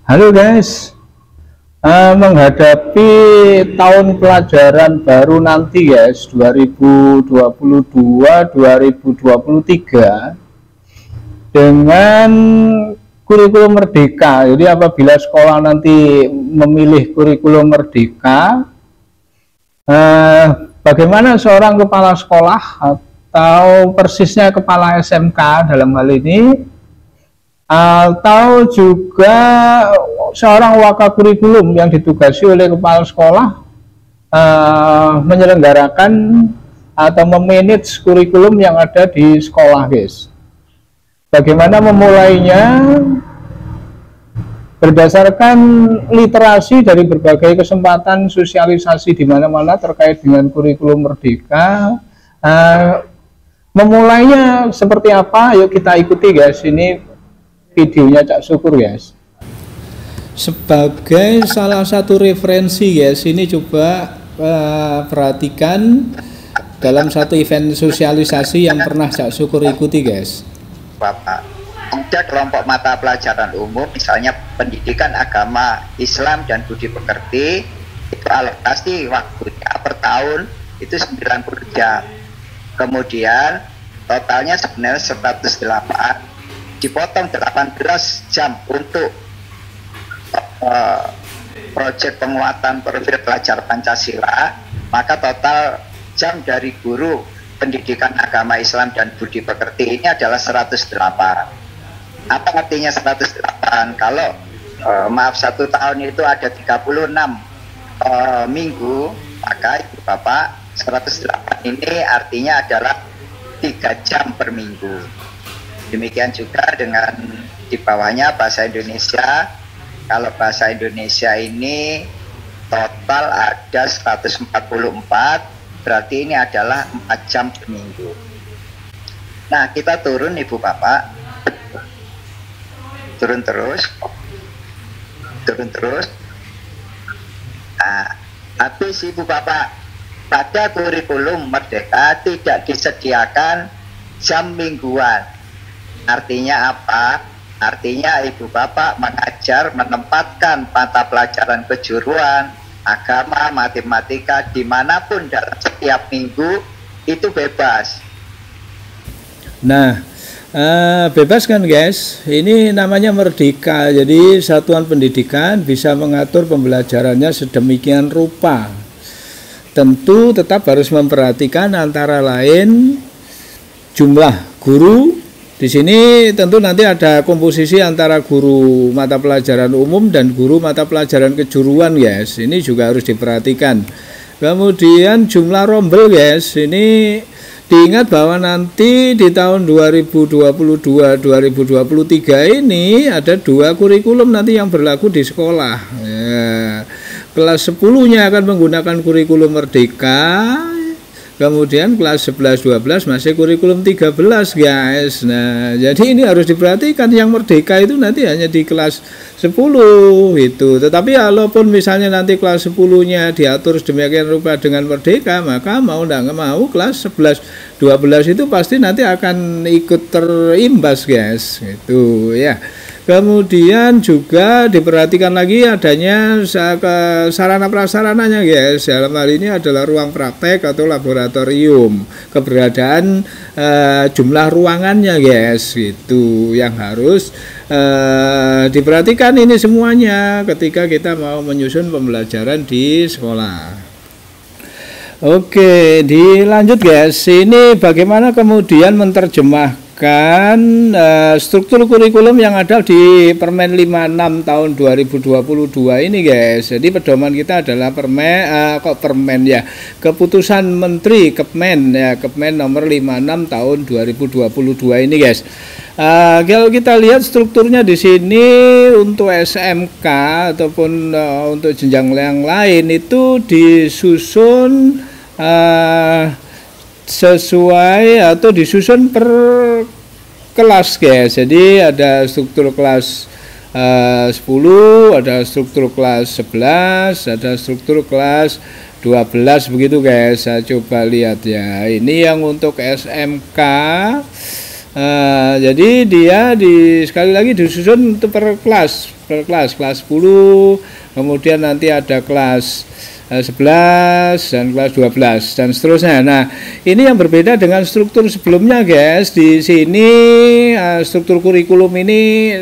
Halo guys, menghadapi tahun pelajaran baru nanti guys, 2022-2023 dengan kurikulum merdeka. Jadi apabila sekolah nanti memilih kurikulum merdeka, bagaimana seorang kepala sekolah atau persisnya kepala SMK dalam hal ini, atau juga seorang wakakurikulum yang ditugasi oleh kepala sekolah menyelenggarakan atau memanage kurikulum yang ada di sekolah guys. Bagaimana memulainya? Berdasarkan literasi dari berbagai kesempatan sosialisasi di mana-mana terkait dengan kurikulum merdeka, memulainya seperti apa? Yuk kita ikuti guys, ini videonya Cak Syukur guys. Sebagai salah satu referensi guys, ini coba perhatikan dalam satu event sosialisasi yang pernah Cak Syukur ikuti guys. Bapak, ada kelompok mata pelajaran umum, misalnya pendidikan agama Islam dan budi pekerti, itu alokasi waktunya per tahun itu 90 jam. Kemudian totalnya sebenarnya 108, dipotong 18 jam untuk proyek penguatan profil pelajar Pancasila, maka total jam dari guru pendidikan agama Islam dan budi pekerti ini adalah 108. Apa artinya 108? Kalau maaf, 1 tahun itu ada 36 minggu, maka Ibu Bapak 108 ini artinya adalah 3 jam per minggu. Demikian juga dengan di bawahnya bahasa Indonesia. Kalau bahasa Indonesia ini total ada 144, berarti ini adalah 4 jam per minggu. Nah, kita turun Ibu Bapak, turun terus. Nah, habis Ibu Bapak, pada kurikulum merdeka tidak disediakan jam mingguan. Artinya apa? Artinya Ibu Bapak mengajar, menempatkan mata pelajaran kejuruan, agama, matematika dimanapun dalam setiap minggu itu bebas. Nah, bebas kan guys, ini namanya merdeka. Jadi satuan pendidikan bisa mengatur pembelajarannya sedemikian rupa. Tentu tetap harus memperhatikan antara lain jumlah guru. Di sini tentu nanti ada komposisi antara guru mata pelajaran umum dan guru mata pelajaran kejuruan guys. Ini juga harus diperhatikan. Kemudian jumlah rombel guys, ini diingat bahwa nanti di tahun 2022-2023 ini ada 2 kurikulum nanti yang berlaku di sekolah ya. Kelas 10-nya akan menggunakan kurikulum merdeka, kemudian kelas 11-12 masih kurikulum 13 guys. Nah, jadi ini harus diperhatikan, yang merdeka itu nanti hanya di kelas 10 itu. Tetapi walaupun misalnya nanti kelas 10-nya diatur sedemikian rupa dengan merdeka, maka mau nggak mau kelas 11-12 itu pasti nanti akan ikut terimbas guys. Itu ya. Kemudian juga diperhatikan lagi adanya sarana prasarananya guys. Dalam hal ini adalah ruang praktek atau laboratorium. Keberadaan jumlah ruangannya guys, itu yang harus diperhatikan ini semuanya ketika kita mau menyusun pembelajaran di sekolah. Oke, dilanjut guys. Ini bagaimana kemudian menerjemahkan struktur kurikulum yang ada di Permen 56 tahun 2022 ini guys. Jadi pedoman kita adalah keputusan Menteri Kepmen ya, Kepmen nomor 56 tahun 2022 ini guys. Kalau kita lihat strukturnya di sini untuk SMK ataupun untuk jenjang yang lain itu disusun sesuai atau disusun per kelas guys. Jadi ada struktur kelas 10, ada struktur kelas 11, ada struktur kelas 12 begitu guys. Saya coba lihat ya. Ini yang untuk SMK. Jadi dia sekali lagi disusun untuk per kelas. per kelas 10, kemudian nanti ada kelas 11 dan kelas 12 dan seterusnya. Nah, ini yang berbeda dengan struktur sebelumnya, guys. Di sini struktur kurikulum ini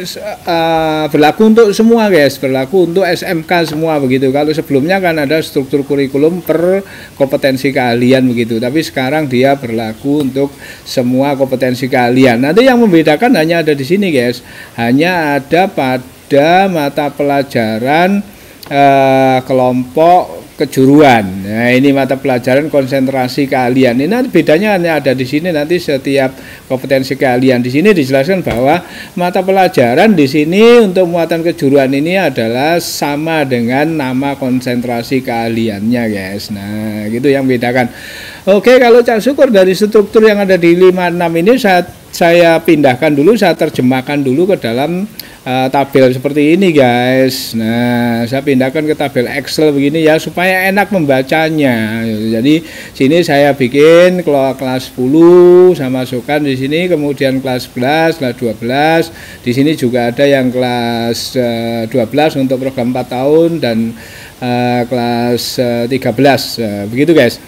berlaku untuk semua, guys. Berlaku untuk SMK semua begitu. Kalau sebelumnya kan ada struktur kurikulum per kompetensi keahlian begitu. Tapi sekarang dia berlaku untuk semua kompetensi keahlian. Nanti yang membedakan hanya ada di sini, guys. Hanya ada pada mata pelajaran kelompok kejuruan. Nah, ini mata pelajaran konsentrasi keahlian. Ini nanti bedanya hanya ada di sini. Nanti setiap kompetensi keahlian di sini dijelaskan bahwa mata pelajaran di sini untuk muatan kejuruan ini adalah sama dengan nama konsentrasi keahliannya, guys. Nah, gitu yang bedakan. Oke, kalau Cak Syukur dari struktur yang ada di 56 ini saya pindahkan dulu, saya terjemahkan dulu ke dalam tabel seperti ini, guys. Nah, saya pindahkan ke tabel Excel begini ya supaya enak membacanya. Jadi sini saya bikin kelas 10 saya masukkan di sini, kemudian kelas 11, kelas 12. Di sini juga ada yang kelas 12 untuk program 4 tahun dan kelas 13. Begitu, guys.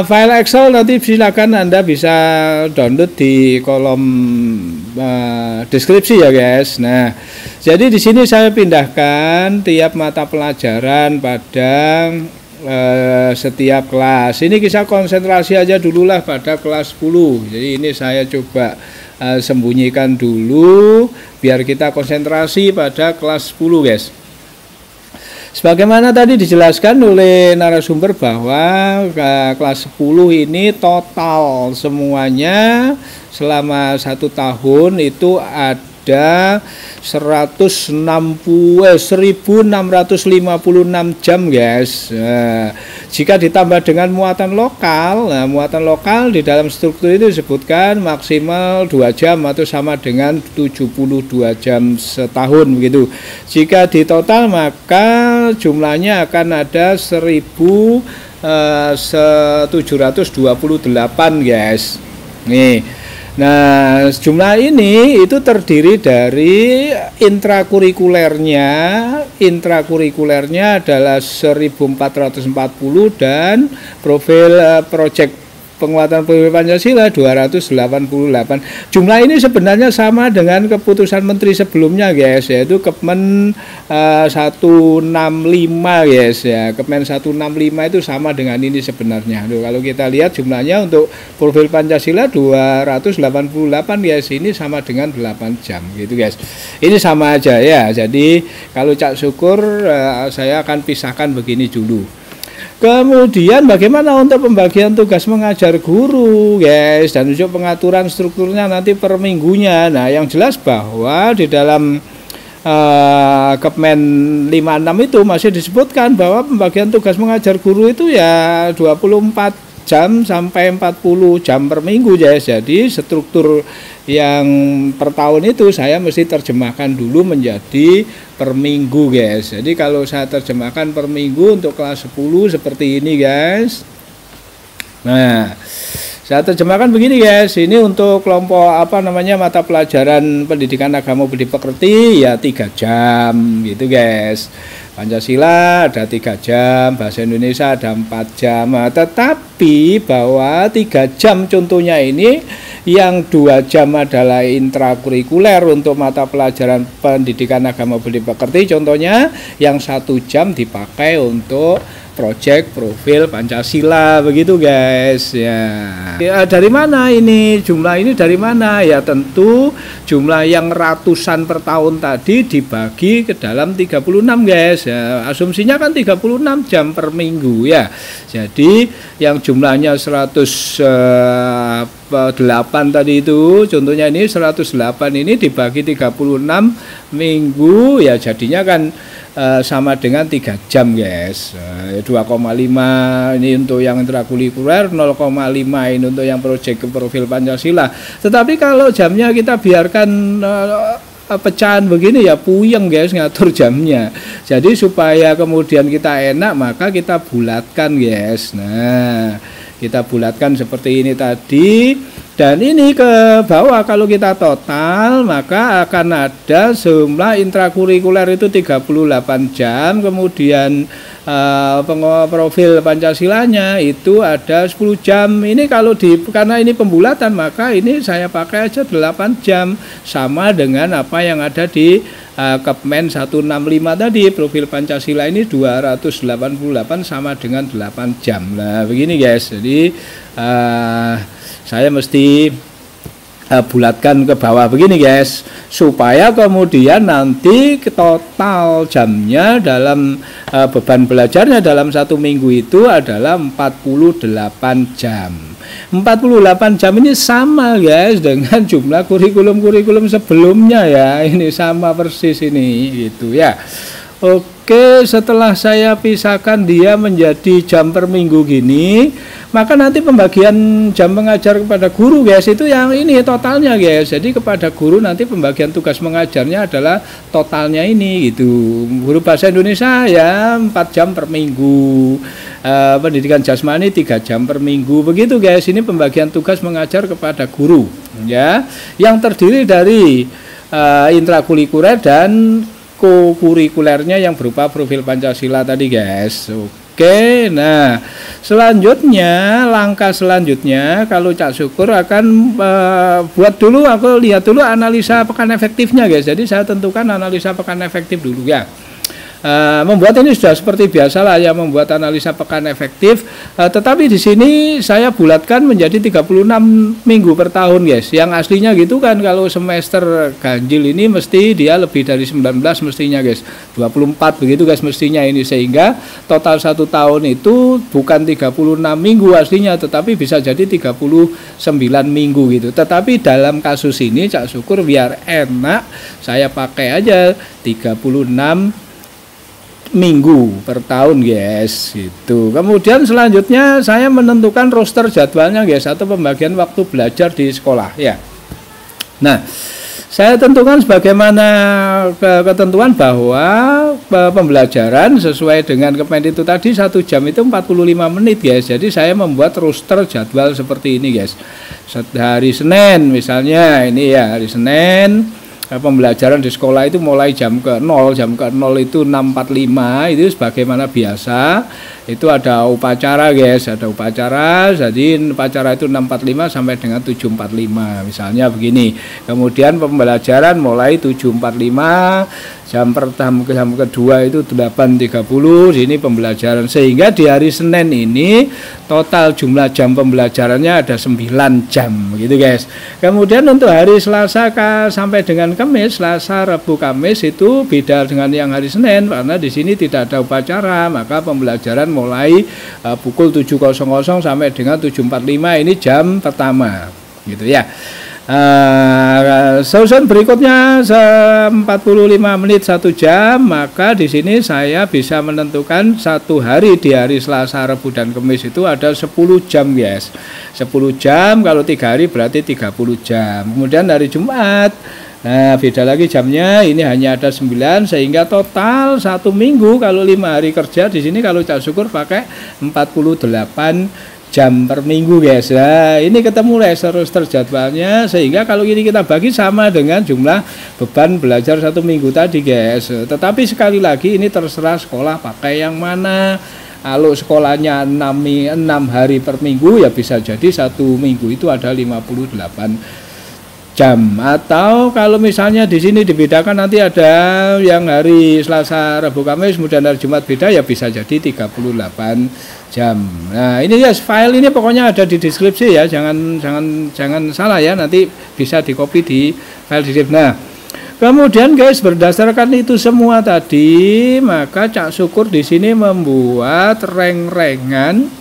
File Excel nanti silakan Anda bisa download di kolom deskripsi ya, guys. Nah, jadi di sini saya pindahkan tiap mata pelajaran pada setiap kelas. Ini kita konsentrasi aja dululah pada kelas 10. Jadi ini saya coba sembunyikan dulu biar kita konsentrasi pada kelas 10, guys. Sebagaimana tadi dijelaskan oleh narasumber bahwa kelas 10 ini total semuanya selama 1 tahun itu ada 1656 jam, guys. Nah, jika ditambah dengan muatan lokal, nah muatan lokal di dalam struktur itu disebutkan maksimal 2 jam atau sama dengan 72 jam setahun begitu. Jika di total maka jumlahnya akan ada 1728, guys. Nih. Nah, jumlah ini itu terdiri dari intrakurikulernya adalah 1440 dan profil project penguatan profil Pancasila 288. Jumlah ini sebenarnya sama dengan keputusan menteri sebelumnya, guys, yaitu Kepmen 165, guys ya. Kepmen 165 itu sama dengan ini sebenarnya. Duh, kalau kita lihat jumlahnya untuk profil Pancasila 288, guys, ini sama dengan 8 jam gitu, guys. Ini sama aja ya. Jadi kalau Cak Syukur saya akan pisahkan begini dulu. Kemudian bagaimana untuk pembagian tugas mengajar guru, guys, dan untuk pengaturan strukturnya nanti per minggunya. Nah, yang jelas bahwa di dalam Kepmen 56 itu masih disebutkan bahwa pembagian tugas mengajar guru itu ya 24 jam sampai 40 jam per minggu, guys. Jadi struktur yang per tahun itu saya mesti terjemahkan dulu menjadi per minggu, guys. Jadi kalau saya terjemahkan per minggu untuk kelas 10 seperti ini, guys. Nah, saya terjemahkan begini, guys. Ini untuk kelompok mata pelajaran pendidikan agama budi pekerti ya 3 jam gitu, guys. Pancasila ada 3 jam, bahasa Indonesia ada 4 jam. Nah, tetapi bahwa 3 jam contohnya ini yang 2 jam adalah intrakurikuler untuk mata pelajaran pendidikan agama budi pekerti, contohnya yang 1 jam dipakai untuk proyek profil Pancasila begitu, guys ya. Dari mana ini jumlah ini, dari mana ya? Tentu jumlah yang ratusan per tahun tadi dibagi ke dalam 36, guys ya. Asumsinya kan 36 jam per minggu ya. Jadi yang jumlahnya 108 tadi itu contohnya ini 108 ini dibagi 36 minggu ya, jadinya kan sama dengan 3 jam, guys. 2,5 ini untuk yang intrakurikuler, 0,5 ini untuk yang proyek profil Pancasila. Tetapi kalau jamnya kita biarkan pecahan begini ya puyeng, guys, ngatur jamnya. Jadi supaya kemudian kita enak maka kita bulatkan, guys. Nah, kita bulatkan seperti ini tadi Dan ini ke bawah kalau kita total maka akan ada jumlah intrakurikuler itu 38 jam, kemudian profil Pancasilanya itu ada 10 jam. Ini kalau karena ini pembulatan maka ini saya pakai aja 8 jam, sama dengan apa yang ada di Kepmen 165 tadi. Profil Pancasila ini 288 sama dengan 8 jam. Nah begini guys, jadi saya mesti bulatkan ke bawah begini guys, supaya kemudian nanti total jamnya dalam beban belajarnya dalam 1 minggu itu adalah 48 jam. 48 jam ini sama guys dengan jumlah kurikulum sebelumnya ya, ini sama persis ini gitu ya. Oke, setelah saya pisahkan dia menjadi jam per minggu gini, maka nanti pembagian jam mengajar kepada guru guys itu yang ini totalnya guys. Jadi kepada guru nanti pembagian tugas mengajarnya adalah totalnya ini gitu. Guru bahasa Indonesia ya 4 jam per minggu, pendidikan jasmani 3 jam per minggu, begitu guys. Ini pembagian tugas mengajar kepada guru ya, yang terdiri dari intrakurikuler dan kurikulernya yang berupa profil Pancasila tadi guys. Oke, nah selanjutnya, langkah selanjutnya kalau Cak Syukur akan buat dulu, aku lihat dulu analisa pekan efektifnya guys. Jadi saya tentukan analisa pekan efektif dulu ya. Membuat ini sudah seperti biasa lah ya, membuat analisa pekan efektif, tetapi di sini saya bulatkan menjadi 36 minggu per tahun guys. Yang aslinya gitu kan, kalau semester ganjil ini mesti dia lebih dari 19 mestinya guys, 24 begitu guys mestinya ini, sehingga total 1 tahun itu bukan 36 minggu aslinya, tetapi bisa jadi 39 minggu gitu. Tetapi dalam kasus ini Cak Syukur biar enak, saya pakai aja 36 minggu per tahun guys gitu. Kemudian selanjutnya saya menentukan roster jadwalnya guys, atau pembagian waktu belajar di sekolah ya. Nah saya tentukan sebagaimana ketentuan bahwa pembelajaran sesuai dengan Kepmen itu tadi 1 jam itu 45 menit guys. Jadi saya membuat roster jadwal seperti ini guys. Hari Senin misalnya ini ya, hari Senin pembelajaran di sekolah itu mulai jam ke 0 itu 6.45 itu sebagaimana biasa. Itu ada upacara guys, ada upacara, jadi upacara itu 6.45 sampai dengan 7.45 misalnya begini. Kemudian pembelajaran mulai 7.45, jam pertama ke jam kedua itu 8.30, sini pembelajaran, sehingga di hari Senin ini total jumlah jam pembelajarannya ada 9 jam gitu guys. Kemudian untuk hari Selasa sampai dengan Kamis, Selasa, Rabu, Kamis itu beda dengan yang hari Senin karena di sini tidak ada upacara, maka pembelajaran mulai pukul 7.00 sampai dengan 7.45 ini jam pertama gitu ya. Susun berikutnya 45 menit 1 jam, maka di sini saya bisa menentukan 1 hari di hari Selasa, Rabu dan Kamis itu ada 10 jam guys. 10 jam kalau 3 hari berarti 30 jam. Kemudian hari Jumat, nah beda lagi jamnya, ini hanya ada 9, sehingga total 1 minggu kalau 5 hari kerja di sini kalau Cak Syukur pakai 48 jam per minggu guys. Nah ini ketemu roster jadwalnya, sehingga kalau ini kita bagi sama dengan jumlah beban belajar 1 minggu tadi guys. Tetapi sekali lagi ini terserah sekolah pakai yang mana. Kalau sekolahnya 6 hari per minggu ya bisa jadi 1 minggu itu ada 58 jam, atau kalau misalnya di sini dibedakan nanti ada yang hari Selasa, Rabu, Kamis, kemudian hari Jumat beda ya bisa jadi 38 jam. Nah ini ya file ini pokoknya ada di deskripsi ya, jangan salah ya, nanti bisa di copy di file deskripsi. Nah kemudian guys, berdasarkan itu semua tadi, maka Cak Syukur di sini membuat reng-rengan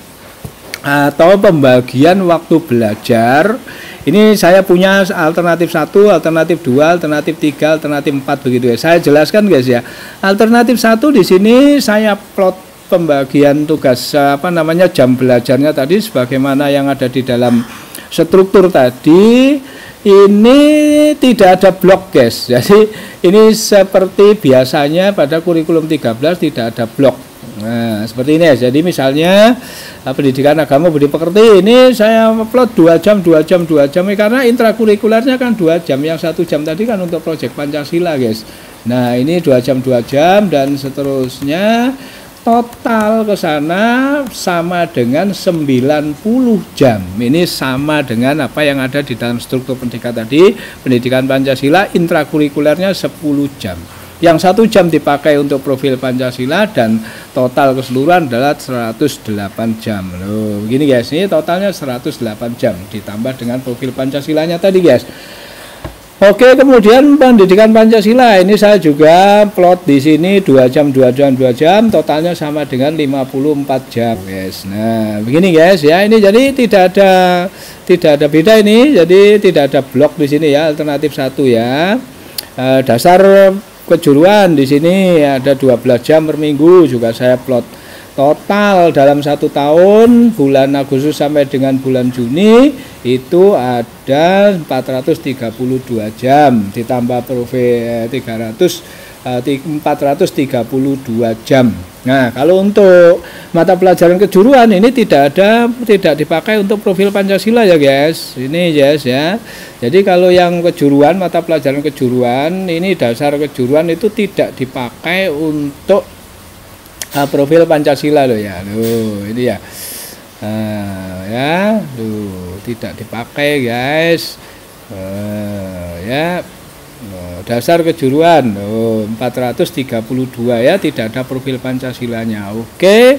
atau pembagian waktu belajar. Ini saya punya alternatif 1, alternatif 2, alternatif 3, alternatif 4 begitu ya. Saya jelaskan guys ya. Alternatif 1 di sini saya plot pembagian tugas jam belajarnya tadi sebagaimana yang ada di dalam struktur tadi. Ini tidak ada blok guys. Jadi ini seperti biasanya pada kurikulum 13 tidak ada blok. Nah, seperti ini ya. Jadi misalnya pendidikan agama budi pekerti ini saya upload 2 jam karena intrakurikulernya kan 2 jam. Yang 1 jam tadi kan untuk proyek Pancasila, guys. Nah, ini 2 jam dan seterusnya. Total ke sana sama dengan 90 jam. Ini sama dengan apa yang ada di dalam struktur pendidikan tadi. Pendidikan Pancasila intrakurikulernya 10 jam. Yang 1 jam dipakai untuk profil Pancasila dan total keseluruhan adalah 108 jam. Loh, begini guys, ini totalnya 108 jam ditambah dengan profil Pancasilanya tadi, guys. Oke, kemudian pendidikan Pancasila ini saya juga plot di sini 2 jam, totalnya sama dengan 54 jam, guys. Nah, begini guys ya, ini jadi tidak ada beda ini, jadi tidak ada blok di sini ya, alternatif 1 ya. Dasar kejuruan di sini ada 12 jam per minggu juga saya plot. Total dalam 1 tahun bulan Agustus sampai dengan bulan Juni itu ada 432 jam ditambah profil 432 jam. Nah, kalau untuk mata pelajaran kejuruan ini tidak dipakai untuk profil Pancasila ya guys. Ini guys ya. Jadi kalau yang kejuruan, mata pelajaran kejuruan ini dasar kejuruan itu tidak dipakai untuk profil Pancasila loh ya. Loh, ini ya. Ya, tuh tidak dipakai guys. Ya. Dasar kejuruan 432 ya, tidak ada profil Pancasilanya. Oke.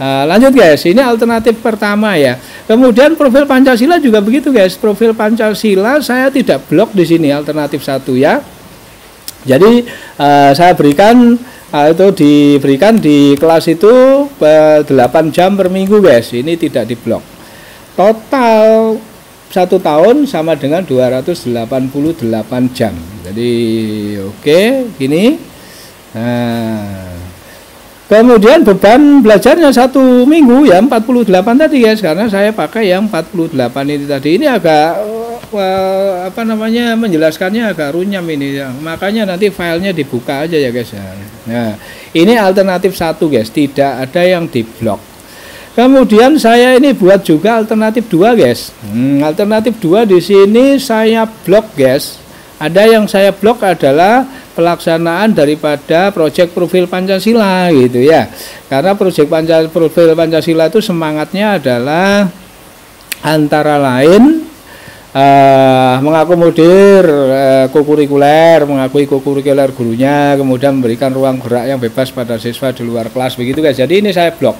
Lanjut guys, ini alternatif pertama ya. Kemudian profil Pancasila juga begitu guys. Profil Pancasila saya tidak blok di sini, alternatif 1 ya. Jadi saya berikan itu diberikan di kelas itu 8 jam per minggu guys. Ini tidak diblok. Total 1 tahun sama dengan 288 jam. Jadi oke, gini. Nah, kemudian beban belajarnya 1 minggu ya 48 tadi guys, karena saya pakai yang 48 ini tadi. Ini agak apa namanya, menjelaskannya agak runyam ini ya. Makanya nanti filenya dibuka aja ya guys ya. Nah, ini alternatif 1 guys, tidak ada yang diblok. Kemudian saya ini buat juga alternatif 2 guys. Alternatif 2 di sini saya blok guys. Ada yang saya blok adalah pelaksanaan daripada proyek profil Pancasila gitu ya. Karena proyek profil Pancasila itu semangatnya adalah antara lain mengakomodir kokurikuler, mengakui kokurikuler gurunya, kemudian memberikan ruang gerak yang bebas pada siswa di luar kelas begitu guys. Jadi ini saya blok.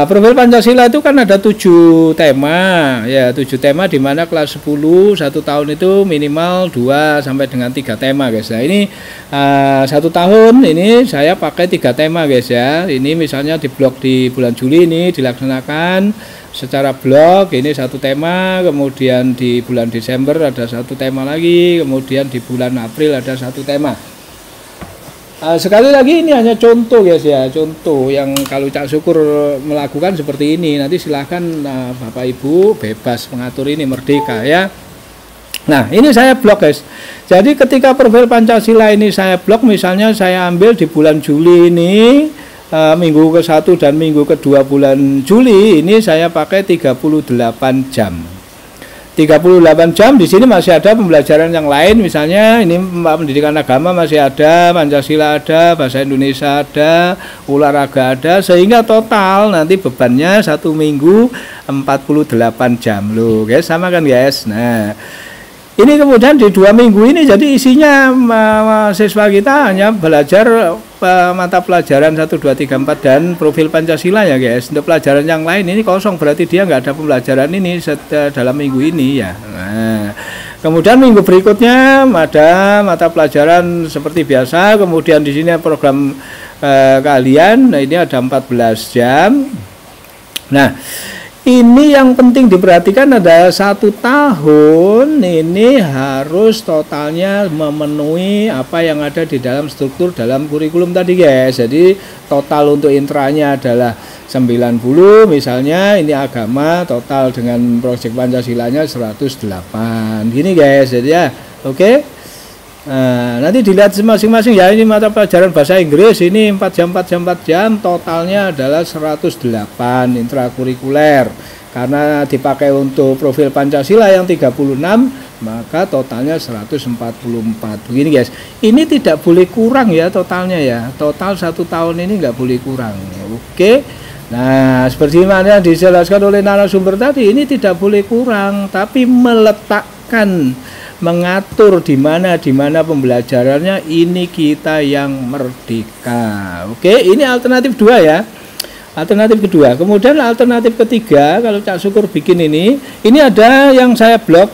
Profil Pancasila itu kan ada 7 tema ya, 7 tema di mana kelas 10 1 tahun itu minimal 2 sampai dengan 3 tema guys. Nah, ini 1 tahun ini saya pakai 3 tema guys ya. Ini misalnya di blok di bulan Juli ini dilaksanakan secara blok, ini 1 tema, kemudian di bulan Desember ada 1 tema lagi, kemudian di bulan April ada 1 tema. Sekali lagi ini hanya contoh guys ya, contoh yang kalau Cak Syukur melakukan seperti ini, nanti silahkan Bapak Ibu bebas mengatur ini, merdeka ya. Nah, ini saya blok guys. Jadi ketika profil Pancasila ini saya blok, misalnya saya ambil di bulan Juli ini, minggu ke-1 dan minggu ke-2 bulan Juli ini saya pakai 38 jam. 38 jam di sini masih ada pembelajaran yang lain, misalnya ini pendidikan agama masih ada, Pancasila ada, bahasa Indonesia ada, olahraga ada, sehingga total nanti bebannya 1 minggu 48 jam loh guys, sama kan guys. Nah, ini kemudian di 2 minggu ini jadi isinya siswa kita hanya belajar mata pelajaran 1, 2, 3, 4 dan profil Pancasila ya guys. Untuk pelajaran yang lain ini kosong, berarti dia nggak ada pembelajaran ini dalam minggu ini ya. Nah, kemudian minggu berikutnya ada mata pelajaran seperti biasa, kemudian di sini program kalian, nah ini ada 14 jam. Nah, ini yang penting diperhatikan adalah 1 tahun ini harus totalnya memenuhi apa yang ada di dalam struktur dalam kurikulum tadi guys. Jadi total untuk intranya adalah 90, misalnya ini agama total dengan proyek Pancasilanya 108 gini guys. Jadi ya oke. Nah, nanti dilihat masing-masing ya, ini mata pelajaran bahasa Inggris ini 4 jam 4 jam 4 jam, totalnya adalah 108 intrakurikuler. Karena dipakai untuk profil Pancasila yang 36, maka totalnya 144. Begini guys, ini tidak boleh kurang ya totalnya ya. Total 1 tahun ini nggak boleh kurang. Oke. Nah, seperti mana dijelaskan oleh narasumber tadi, ini tidak boleh kurang, tapi meletakkan, mengatur di mana pembelajarannya, ini kita yang merdeka. Oke, ini alternatif 2 ya. Alternatif kedua. Kemudian alternatif ketiga, kalau Cak Syukur bikin ini ada yang saya blok.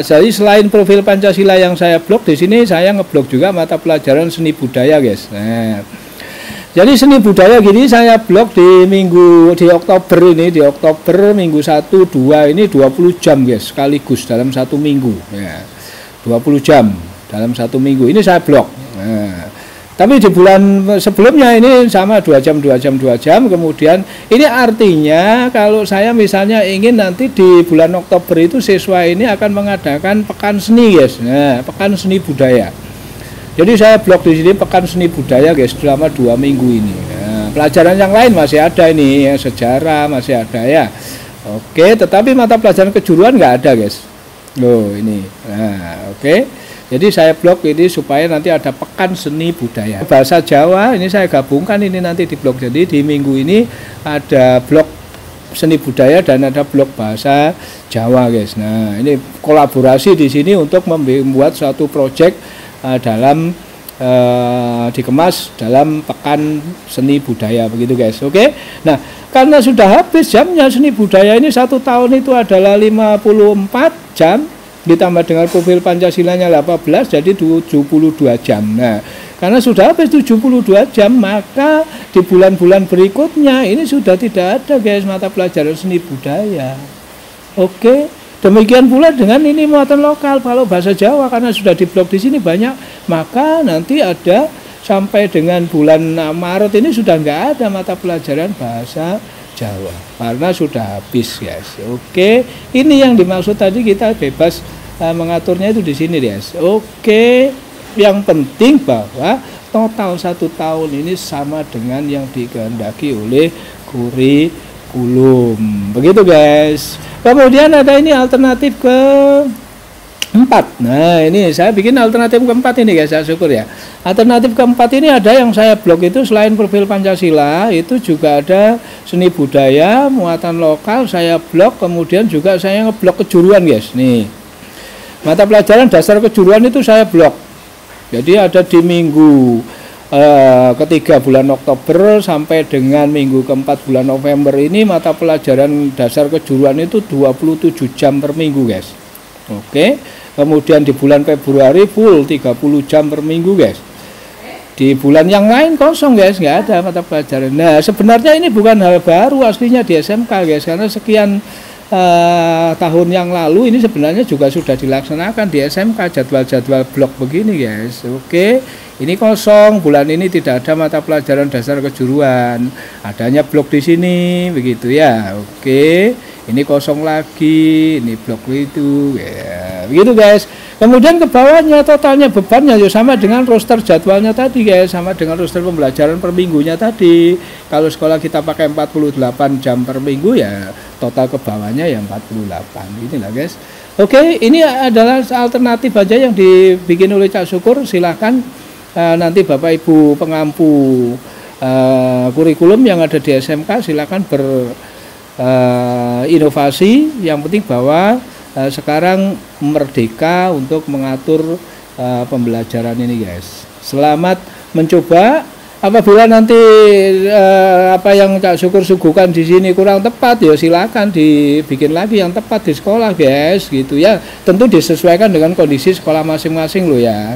Jadi selain profil Pancasila yang saya blok, di sini saya ngeblok juga mata pelajaran seni budaya, guys. Nah, jadi seni budaya gini saya blok di Oktober ini, di Oktober minggu 1, 2 ini 20 jam guys, sekaligus dalam 1 minggu ya. 20 jam dalam 1 minggu ini saya blok. Nah, tapi di bulan sebelumnya ini sama 2 jam, 2 jam, 2 jam. Kemudian ini artinya kalau saya misalnya ingin nanti di bulan Oktober itu siswa ini akan mengadakan pekan seni guys. Nah, pekan seni budaya. Jadi saya blok di sini pekan seni budaya guys selama 2 minggu ini. Nah, pelajaran yang lain masih ada ini, ya, sejarah masih ada ya. Oke, tetapi mata pelajaran kejuruan nggak ada guys. Loh ini. Nah, oke. Jadi saya blok ini supaya nanti ada pekan seni budaya. Bahasa Jawa ini saya gabungkan ini nanti di blok. Jadi di minggu ini ada blok seni budaya dan ada blok bahasa Jawa guys. Nah, ini kolaborasi di sini untuk membuat suatu proyek dalam dikemas dalam pekan seni budaya begitu guys. Oke. Nah, karena sudah habis jamnya seni budaya ini 1 tahun itu adalah 54 jam ditambah dengan profil Pancasilanya 18 jadi 72 jam. Nah, karena sudah habis 72 jam maka di bulan-bulan berikutnya ini sudah tidak ada guys mata pelajaran seni budaya. Oke. Demikian pula dengan ini muatan lokal, kalau bahasa Jawa karena sudah diblok di sini banyak, maka nanti ada sampai dengan bulan Maret ini sudah nggak ada mata pelajaran bahasa Jawa karena sudah habis guys. Oke, ini yang dimaksud tadi kita bebas mengaturnya itu di sini guys. Oke, yang penting bahwa total 1 tahun ini sama dengan yang dikehendaki oleh kurikulum. Begitu guys. Kemudian ada ini alternatif keempat. Nah, ini saya bikin alternatif keempat ini guys, saya syukur ya. Alternatif keempat ini ada yang saya blok itu selain profil Pancasila, itu juga ada seni budaya, muatan lokal saya blok, kemudian juga saya ngeblok kejuruan guys. Nih. Mata pelajaran dasar kejuruan itu saya blok. Jadi ada di minggu ketiga bulan Oktober sampai dengan minggu keempat bulan November ini mata pelajaran dasar kejuruan itu 27 jam per minggu guys. Oke. Kemudian di bulan Februari full 30 jam per minggu guys. Di bulan yang lain kosong guys, nggak ada mata pelajaran. Nah, sebenarnya ini bukan hal baru aslinya di SMK guys, karena sekian tahun yang lalu ini sebenarnya juga sudah dilaksanakan di SMK jadwal-jadwal blok begini guys. Oke, ini kosong, bulan ini tidak ada mata pelajaran dasar kejuruan, adanya blok di sini begitu ya. Oke, ini kosong lagi, ini blok itu ya, begitu guys. Kemudian ke bawahnya totalnya bebannya ya sama dengan roster jadwalnya tadi guys, sama dengan roster pembelajaran per minggunya tadi. Kalau sekolah kita pakai 48 jam per minggu ya total ke bawahnya ya 48. Inilah guys. Oke, ini adalah alternatif aja yang dibikin oleh Cak Syukur. Silahkan nanti Bapak Ibu pengampu kurikulum yang ada di SMK silahkan berinovasi. Yang penting bahwa sekarang merdeka untuk mengatur pembelajaran ini guys. Selamat mencoba. Apabila nanti apa yang Cak Syukur suguhkan di sini kurang tepat ya silakan dibikin lagi yang tepat di sekolah guys gitu ya. Tentu disesuaikan dengan kondisi sekolah masing-masing lo ya.